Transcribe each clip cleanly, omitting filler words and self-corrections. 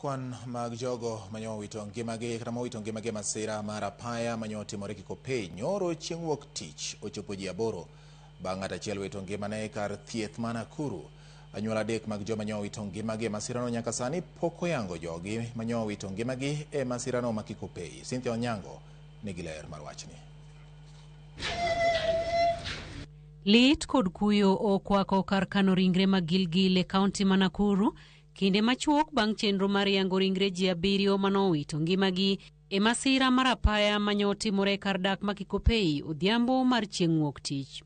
Kwan mag jogo manyo wito ngimagi kata mowito ngimagi masira mar apaya manyo timore Kikopey nyoro chieng' wuok tich ochopo ji 8 bang' ng'at achiel wito ngimane kar thieth ma Nakuru. Anyuola adek mag joma nyo wito ngimagi masirano nyaka sani pok oyango jogi manyo wito ngimagi e masirano ma Kikopey. Cynthia Onyango nigi ler mar wachni. Lit kod kuyo okwako kar kano ringre mag Gilgil e kaunti ma Nakuru kinde machuok bang' chenro mar yango ringre ji 7 manowito ngimagi e masira mar apaya manyo timore kar dak ma Kikopey odhiambo mar chieng' wuok tich.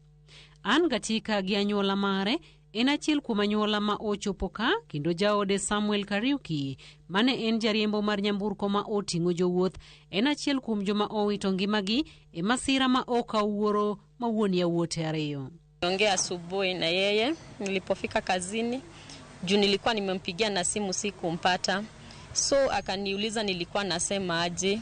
An Gatika gi anyuola mare en achiel kuom anyuola ma ochopo ka kendo jaode Samuel Kariuki mane en jariembo mar nyamburko ma oting'o jowuoth en achiel kuom joma owito ngimagi e masira ma okawuoro ma wuon yawuote 2. Ongea asubuhi na yeye nilipofika kazini juu nilikuwa nimempigia na simu sikumpata, so akaniuliza nilikuwa nasema aje.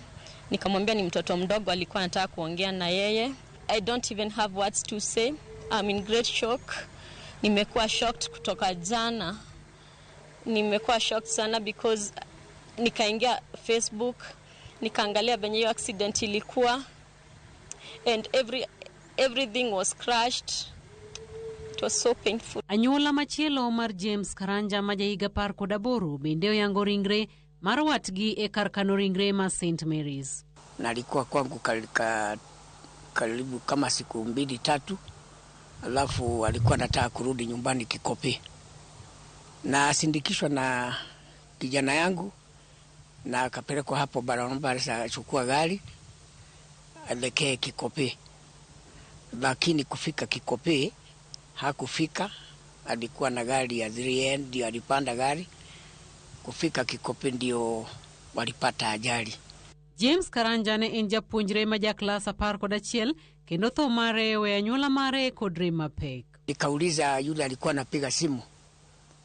Nikamwambia ni mtoto mdogo alikuwa anataka kuongea na yeye. I don't even have words to say. I'm in great shock. Nimekuwa shocked kutoka jana. Nimekuwa shocked sana because nikaingia Facebook nikaangalia venye hiyo accident ilikuwa and everything was crashed. It was so painful. Anyuola machielo mar James Karanja majahiga 18 bende oyango ringre mar watgi e kar kano ringre ma St. Mary's. Nalikuwa kwangu karibu kama siku 2-3, alafu alikuwa anataka kurudi nyumbani Kikopey. Na sindikishwa na kijana yangu na akapelekwa hapo barabara achukua gari alekee Kikopey. Lakini kufika Kikopey hakufika, alikuwa na gari ya 3N ndio alipanda gari. Kufika Kikopey ndio walipata ajali. James Karanja ne en japuonjre ma jaklas 11 kendo tho mare we anyuola mare kod rem mapek. Nikauliza yule alikuwa anapiga simu,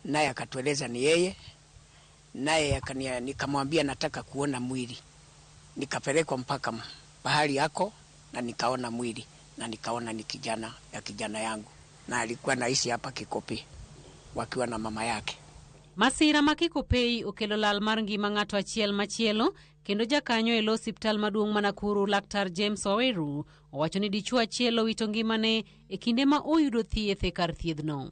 naye akatueleza ni yeye, naye nikamwambia nataka kuona mwili. Nikapelekwa mpaka pahali yako na nikaona mwili na nikaona ni kijana yangu na alikuwa naishi hapa Kikopey wakiwa na mama yake. Masira ma Kikopey okelo lal mar ngima ng'ato achiel machielo kendo jakanyo e osiptal maduong' ma Nakuru Laktar James Waweru owacho ni dichuo achiel owito ngimane e kinde ma oyudo thieth e kar thiedhno.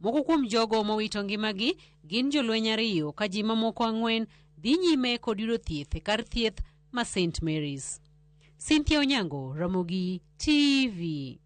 Moko kuom jogo mowito ngimagi gin jolweny 2 ka ji mamoko 4 dhi nyime kod yudo thieth e kar thieth ma St. Mary's. Cynthia Onyango, Ramogi TV.